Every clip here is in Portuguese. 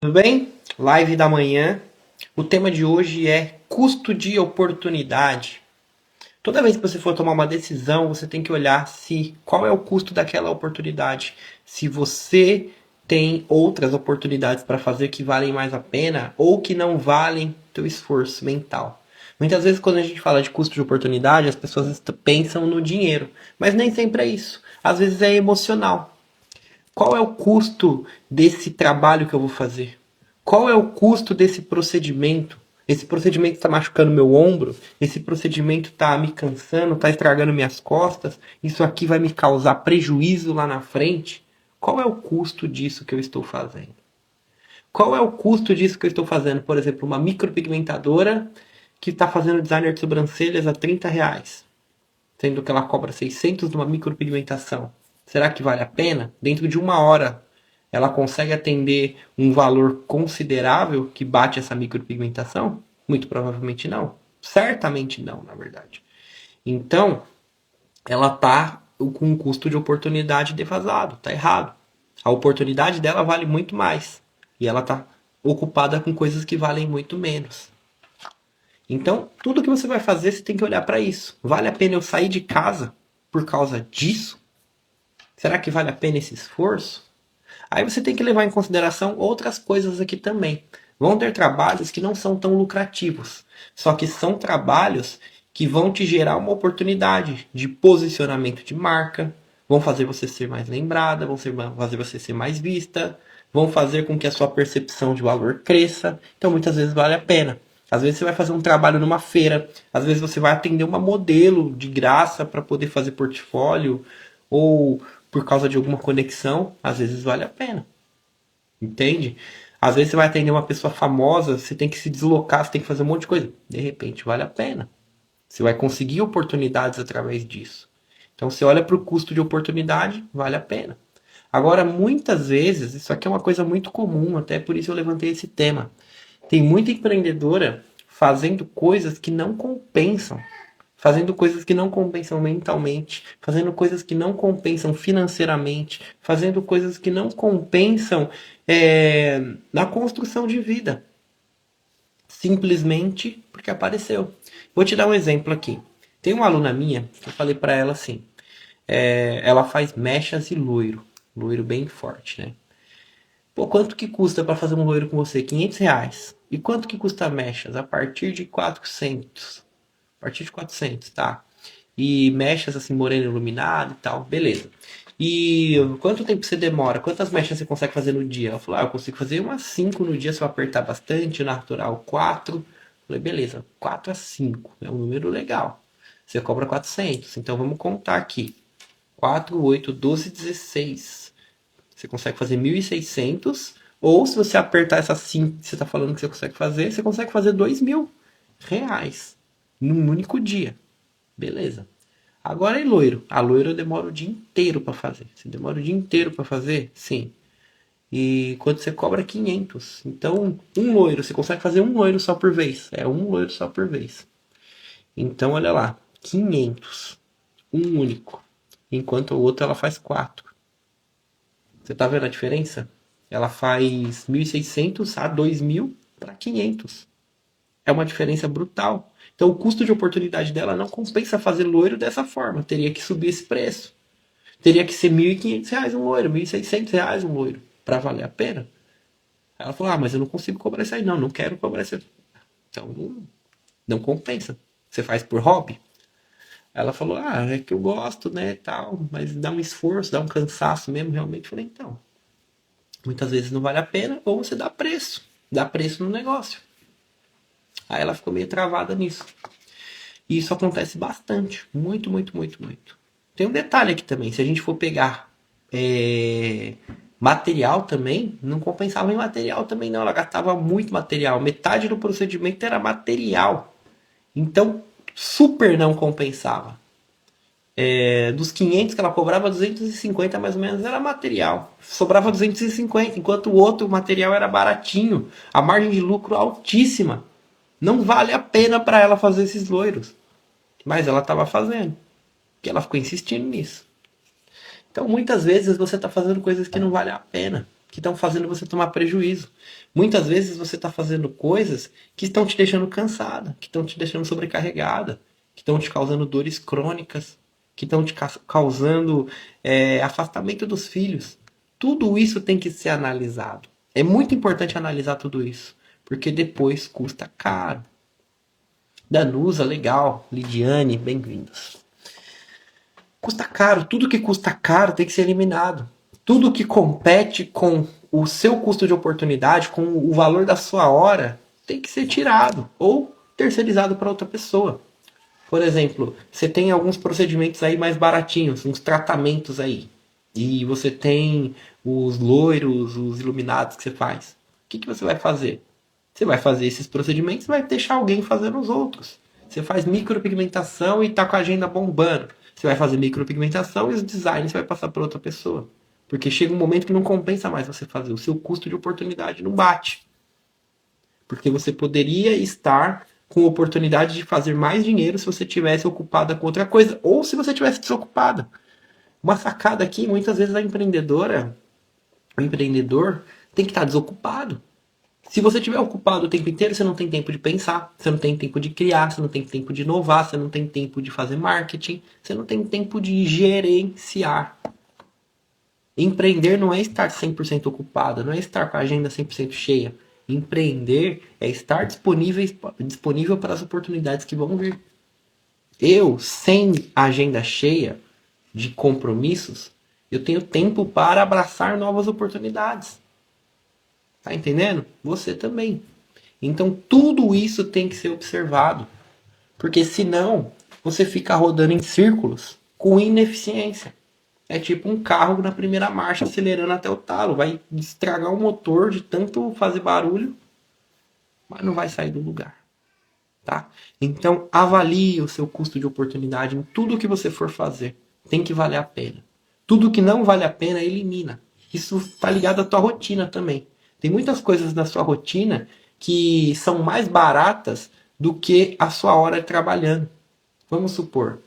Tudo bem? Live da manhã. O tema de hoje é custo de oportunidade. Toda vez que você for tomar uma decisão, você tem que olhar se qual é o custo daquela oportunidade. Se você tem outras oportunidades para fazer que valem mais a pena ou que não valem teu esforço mental. Muitas vezes quando a gente fala de custo de oportunidade, as pessoas pensam no dinheiro, mas nem sempre é isso. Às vezes é emocional. Qual é o custo desse trabalho que eu vou fazer? Qual é o custo desse procedimento? Esse procedimento está machucando meu ombro? Esse procedimento está me cansando? Está estragando minhas costas? Isso aqui vai me causar prejuízo lá na frente? Qual é o custo disso que eu estou fazendo? Qual é o custo disso que eu estou fazendo? Por exemplo, uma micropigmentadora que está fazendo designer de sobrancelhas a R$ 30, sendo que ela cobra 600 numa micropigmentação. Será que vale a pena? Dentro de uma hora, ela consegue atender um valor considerável que bate essa micropigmentação? Muito provavelmente não. Certamente não, na verdade. Então, ela está com um custo de oportunidade defasado, está errado. A oportunidade dela vale muito mais. E ela está ocupada com coisas que valem muito menos. Então, tudo que você vai fazer, você tem que olhar para isso. Vale a pena eu sair de casa por causa disso? Será que vale a pena esse esforço? Aí você tem que levar em consideração outras coisas aqui também. Vão ter trabalhos que não são tão lucrativos, só que são trabalhos que vão te gerar uma oportunidade de posicionamento de marca, vão fazer você ser mais lembrada, fazer você ser mais vista, vão fazer com que a sua percepção de valor cresça. Então muitas vezes vale a pena. Às vezes você vai fazer um trabalho numa feira, às vezes você vai atender uma modelo de graça para poder fazer portfólio, ou por causa de alguma conexão, às vezes vale a pena. Entende? Às vezes você vai atender uma pessoa famosa, você tem que se deslocar, você tem que fazer um monte de coisa. De repente vale a pena. Você vai conseguir oportunidades através disso. Então você olha para o custo de oportunidade, vale a pena. Agora, muitas vezes, isso aqui é uma coisa muito comum, até por isso eu levantei esse tema. Tem muita empreendedora fazendo coisas que não compensam, fazendo coisas que não compensam mentalmente, fazendo coisas que não compensam financeiramente, fazendo coisas que não compensam na construção de vida, simplesmente porque apareceu. Vou te dar um exemplo aqui. Tem uma aluna minha que eu falei para ela assim, ela faz mechas e loiro, loiro bem forte, né? Pô, quanto que custa para fazer um loiro com você? R$ 500. E quanto que custa mechas? A partir de 400. A partir de 400, tá? E mechas assim, moreno iluminado e tal, beleza. E quanto tempo você demora? Quantas mechas você consegue fazer no dia? Ela falou, eu consigo fazer umas 5 no dia se eu apertar bastante, natural 4. Eu falei, beleza, 4 a 5 é um número legal. Você cobra 400, então vamos contar aqui. 4, 8, 12, 16. Você consegue fazer 1.600. Ou se você apertar essa 5 que você está falando que você consegue fazer R$ 2.000 num único dia. Beleza. Agora é loiro. A loiro eu demoro o dia inteiro para fazer. Você demora o dia inteiro para fazer? Sim. E quando você cobra 500. Então, um loiro, você consegue fazer um loiro só por vez. É um loiro só por vez. Então, olha lá. 500. Um único. Enquanto o outro ela faz 4. Você tá vendo a diferença? Ela faz 1.600 a 2.000 para 500. É uma diferença brutal. Então o custo de oportunidade dela não compensa fazer loiro dessa forma. Teria que subir esse preço. Teria que ser R$ 1.500 um loiro, R$ 1.600 um loiro, para valer a pena. Ela falou, mas eu não consigo cobrar isso aí. Não, não quero cobrar isso aí. Então não compensa. Você faz por hobby? Ela falou, é que eu gosto, né, tal, mas dá um esforço, dá um cansaço mesmo, realmente. Eu falei, então, muitas vezes não vale a pena, ou você dá preço no negócio. Aí ela ficou meio travada nisso. E isso acontece bastante. Muito, muito, muito, muito. Tem um detalhe aqui também. Se a gente for pegar material também, não compensava em material também não. Ela gastava muito material. Metade do procedimento era material. Então, super não compensava. Dos 500 que ela cobrava, 250 mais ou menos era material. Sobrava 250, enquanto o outro material era baratinho. A margem de lucro altíssima. Não vale a pena para ela fazer esses loiros. Mas ela estava fazendo. Porque ela ficou insistindo nisso. Então, muitas vezes você está fazendo coisas que não valem a pena. que estão fazendo você tomar prejuízo. Muitas vezes você está fazendo coisas que estão te deixando cansada, que estão te deixando sobrecarregada, que estão te causando dores crônicas, que estão te causando afastamento dos filhos. Tudo isso tem que ser analisado. É muito importante analisar tudo isso, porque depois custa caro. Danusa, legal. Lidiane, bem-vindos. Custa caro. Tudo que custa caro tem que ser eliminado. Tudo que compete com o seu custo de oportunidade, com o valor da sua hora, tem que ser tirado ou terceirizado para outra pessoa. Por exemplo, você tem alguns procedimentos aí mais baratinhos, uns tratamentos aí. E você tem os loiros, os iluminados que você faz. O que você vai fazer? Você vai fazer esses procedimentos e vai deixar alguém fazendo os outros. Você faz micropigmentação e tá com a agenda bombando. Você vai fazer micropigmentação e os designs você vai passar para outra pessoa. Porque chega um momento que não compensa mais você fazer. O seu custo de oportunidade não bate. Porque você poderia estar com oportunidade de fazer mais dinheiro se você tivesse ocupada com outra coisa. Ou se você tivesse desocupada. Uma sacada aqui, muitas vezes a empreendedora, o empreendedor, tem que estar desocupado. Se você estiver ocupado o tempo inteiro, você não tem tempo de pensar, você não tem tempo de criar, você não tem tempo de inovar, você não tem tempo de fazer marketing, você não tem tempo de gerenciar. Empreender não é estar 100% ocupado, não é estar com a agenda 100% cheia. Empreender é estar disponível para as oportunidades que vão vir. Eu, sem agenda cheia de compromissos, eu tenho tempo para abraçar novas oportunidades. Tá entendendo? Você também. Então tudo isso tem que ser observado. Porque senão você fica rodando em círculos com ineficiência. É tipo um carro na primeira marcha acelerando até o talo. Vai estragar o motor de tanto fazer barulho, mas não vai sair do lugar. Tá? Então avalie o seu custo de oportunidade em tudo que você for fazer. Tem que valer a pena. Tudo que não vale a pena, elimina. Isso está ligado à tua rotina também. Tem muitas coisas na sua rotina que são mais baratas do que a sua hora trabalhando. Vamos supor,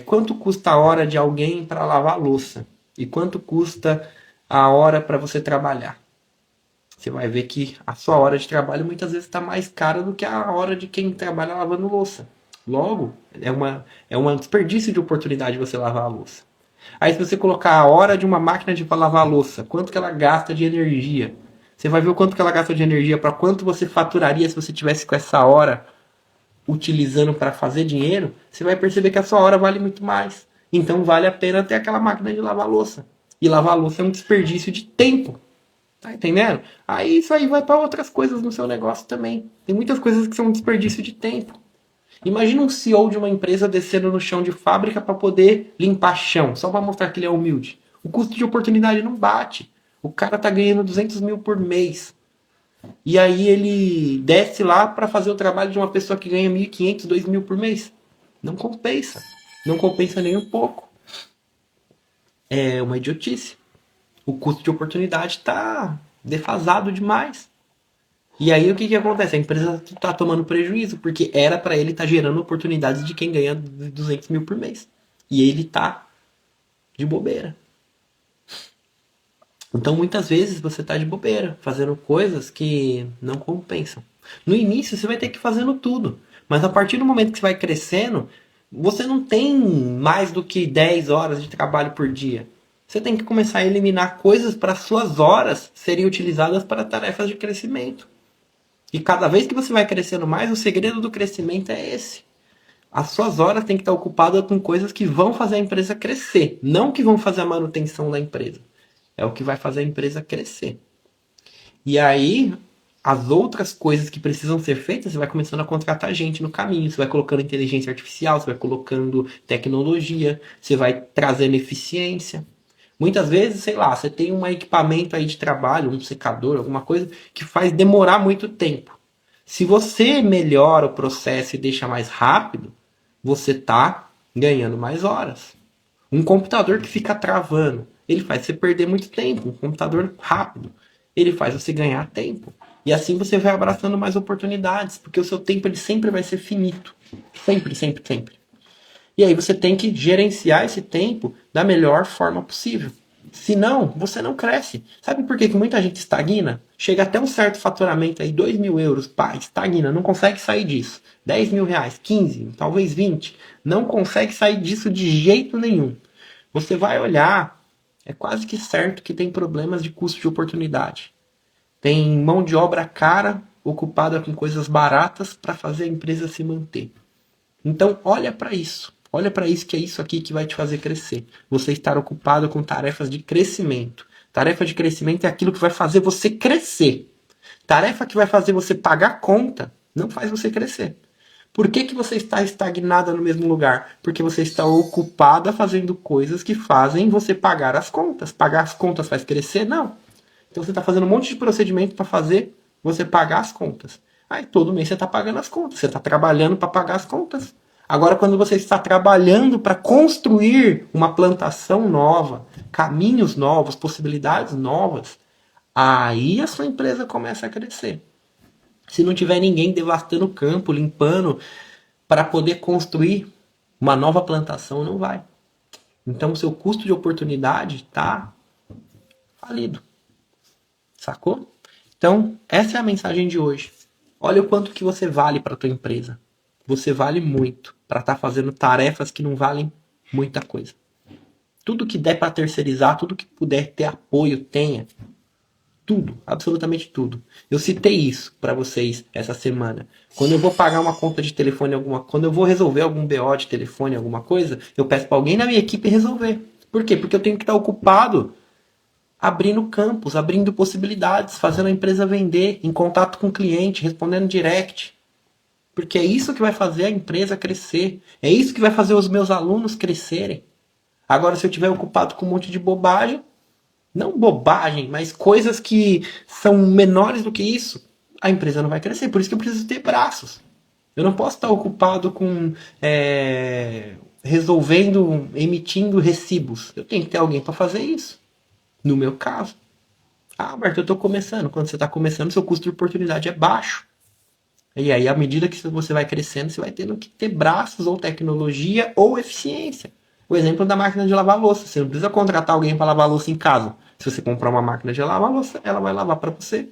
quanto custa a hora de alguém para lavar a louça? E quanto custa a hora para você trabalhar? Você vai ver que a sua hora de trabalho muitas vezes está mais cara do que a hora de quem trabalha lavando louça. Logo, é um desperdício de oportunidade você lavar a louça. Aí se você colocar a hora de uma máquina de lavar a louça, quanto que ela gasta de energia? Você vai ver o quanto que ela gasta de energia para quanto você faturaria se você tivesse com essa hora utilizando para fazer dinheiro. Você vai perceber que a sua hora vale muito mais. Então vale a pena ter aquela máquina de lavar a louça. E lavar a louça é um desperdício de tempo. Tá entendendo? Aí isso aí vai para outras coisas no seu negócio também. Tem muitas coisas que são um desperdício de tempo. Imagina um CEO de uma empresa descendo no chão de fábrica para poder limpar chão, só para mostrar que ele é humilde. O custo de oportunidade não bate. O cara tá ganhando 200 mil por mês. E aí ele desce lá para fazer o trabalho de uma pessoa que ganha 1.500, 2.000 por mês. Não compensa. Não compensa nem um pouco. É uma idiotice. O custo de oportunidade está defasado demais. E aí o que acontece? A empresa está tomando prejuízo, porque era para ele estar gerando oportunidades de quem ganha 200 mil por mês. E ele está de bobeira. Então muitas vezes você está de bobeira, fazendo coisas que não compensam. No início você vai ter que ir fazendo tudo. Mas a partir do momento que você vai crescendo, você não tem mais do que 10 horas de trabalho por dia. Você tem que começar a eliminar coisas para suas horas serem utilizadas para tarefas de crescimento. E cada vez que você vai crescendo mais, o segredo do crescimento é esse. As suas horas têm que estar ocupadas com coisas que vão fazer a empresa crescer, não que vão fazer a manutenção da empresa. É o que vai fazer a empresa crescer. E aí, as outras coisas que precisam ser feitas, você vai começando a contratar gente no caminho. Você vai colocando inteligência artificial, você vai colocando tecnologia, você vai trazendo eficiência. Muitas vezes, sei lá, você tem um equipamento aí de trabalho, um secador, alguma coisa, que faz demorar muito tempo. Se você melhora o processo e deixa mais rápido, você está ganhando mais horas. Um computador que fica travando, ele faz você perder muito tempo. Um computador rápido, ele faz você ganhar tempo. E assim você vai abraçando mais oportunidades, porque o seu tempo ele sempre vai ser finito. Sempre, sempre. E aí você tem que gerenciar esse tempo da melhor forma possível. Senão, você não cresce. Sabe por que que muita gente estagna? Chega até um certo faturamento aí, 2.000 euros, pá, estagna, não consegue sair disso. 10.000 reais, 15, talvez 20. Não consegue sair disso de jeito nenhum. Você vai olhar, é quase que certo que tem problemas de custo de oportunidade. Tem mão de obra cara, ocupada com coisas baratas para fazer a empresa se manter. Então, olha para isso. Olha para isso, que é isso aqui que vai te fazer crescer. Você estar ocupado com tarefas de crescimento. Tarefa de crescimento é aquilo que vai fazer você crescer. Tarefa que vai fazer você pagar conta não faz você crescer. Por que que você está estagnada no mesmo lugar? Porque você está ocupada fazendo coisas que fazem você pagar as contas. Pagar as contas faz crescer? Não. Então você está fazendo um monte de procedimento para fazer você pagar as contas. Aí todo mês você está pagando as contas, você está trabalhando para pagar as contas. Agora, quando você está trabalhando para construir uma plantação nova, caminhos novos, possibilidades novas, aí a sua empresa começa a crescer. Se não tiver ninguém devastando o campo, limpando, para poder construir uma nova plantação, não vai. Então, o seu custo de oportunidade está falido. Sacou? Então, essa é a mensagem de hoje. Olha o quanto que você vale para a tua empresa. Você vale muito para estar fazendo tarefas que não valem muita coisa. Tudo que der para terceirizar, tudo que puder ter apoio, tenha. Tudo, absolutamente tudo. Eu citei isso para vocês essa semana. Quando eu vou pagar uma conta de telefone, quando eu vou resolver algum BO de telefone, alguma coisa, eu peço para alguém na minha equipe resolver. Por quê? Porque eu tenho que estar ocupado abrindo campos, abrindo possibilidades, fazendo a empresa vender, em contato com o cliente, respondendo direct. Porque é isso que vai fazer a empresa crescer. É isso que vai fazer os meus alunos crescerem. Agora, se eu estiver ocupado com um monte de bobagem, não bobagem, mas coisas que são menores do que isso, a empresa não vai crescer. Por isso que eu preciso ter braços. Eu não posso estar ocupado com resolvendo, emitindo recibos. Eu tenho que ter alguém para fazer isso. No meu caso. Ah, Alberto, eu estou começando. Quando você está começando, seu custo de oportunidade é baixo. E aí, à medida que você vai crescendo, você vai tendo que ter braços ou tecnologia ou eficiência. O exemplo da máquina de lavar louça. Você não precisa contratar alguém para lavar louça em casa. Se você comprar uma máquina de lavar louça, ela vai lavar para você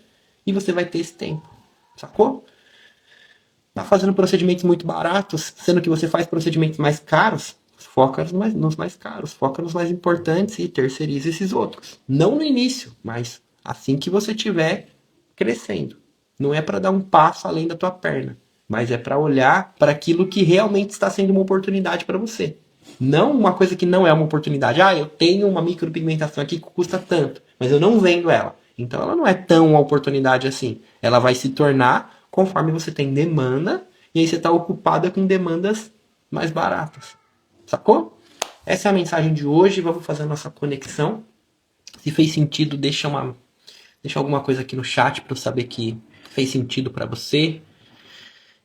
e você vai ter esse tempo. Sacou? Tá fazendo procedimentos muito baratos, sendo que você faz procedimentos mais caros, foca nos mais caros, foca nos mais importantes e terceiriza esses outros. Não no início, mas assim que você estiver crescendo. Não é para dar um passo além da tua perna, mas é para olhar para aquilo que realmente está sendo uma oportunidade para você. Não uma coisa que não é uma oportunidade. Ah, eu tenho uma micropigmentação aqui que custa tanto, mas eu não vendo ela. Então ela não é tão uma oportunidade assim. Ela vai se tornar conforme você tem demanda e aí você está ocupada com demandas mais baratas. Sacou? Essa é a mensagem de hoje. Vamos fazer a nossa conexão. Se fez sentido, deixa alguma coisa aqui no chat para eu saber que fez sentido para você,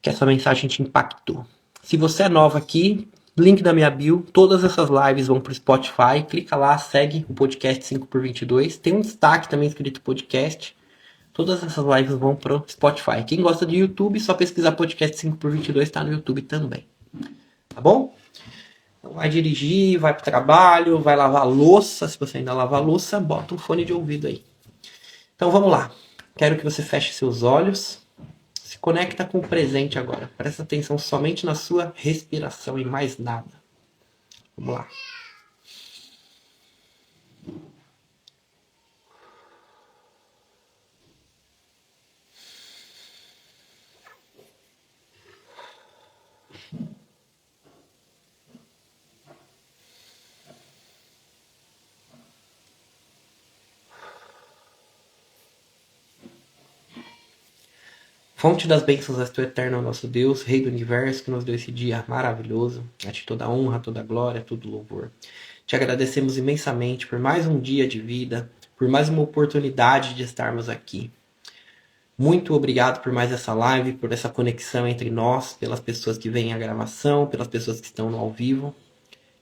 que essa mensagem te impactou. Se você é nova aqui, link da minha bio, todas essas lives vão para o Spotify, clica lá, segue o podcast 5x22, tem um destaque também escrito podcast, todas essas lives vão para o Spotify. Quem gosta de YouTube, só pesquisar podcast 5x22, tá no YouTube também, tá bom? Então vai dirigir, vai pro trabalho, vai lavar louça, se você ainda lava louça, bota um fone de ouvido aí. Então vamos lá, quero que você feche seus olhos, se conecta com o presente agora. Presta atenção somente na sua respiração e mais nada. Vamos lá. Fonte das bênçãos és tu eterno, nosso Deus, Rei do Universo, que nos deu esse dia maravilhoso. A ti toda honra, toda glória, todo louvor. Te agradecemos imensamente por mais um dia de vida, por mais uma oportunidade de estarmos aqui. Muito obrigado por mais essa live, por essa conexão entre nós, pelas pessoas que veem a gravação, pelas pessoas que estão no ao vivo.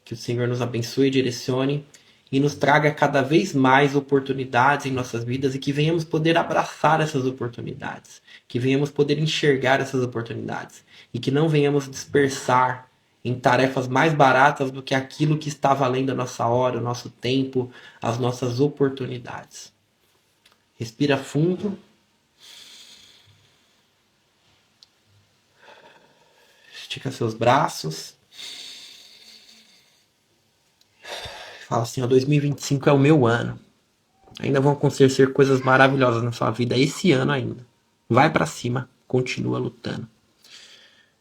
Que o Senhor nos abençoe e direcione e nos traga cada vez mais oportunidades em nossas vidas e que venhamos poder abraçar essas oportunidades, que venhamos poder enxergar essas oportunidades e que não venhamos dispersar em tarefas mais baratas do que aquilo que está valendo a nossa hora, o nosso tempo, as nossas oportunidades. Respira fundo. Estica seus braços. Fala assim, ó, 2025 é o meu ano. Ainda vão acontecer coisas maravilhosas na sua vida esse ano ainda. Vai pra cima, continua lutando.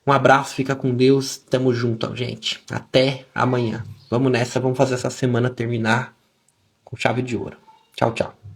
Um abraço, fica com Deus, tamo junto, gente. Até amanhã. Vamos nessa, vamos fazer essa semana terminar com chave de ouro. Tchau, tchau.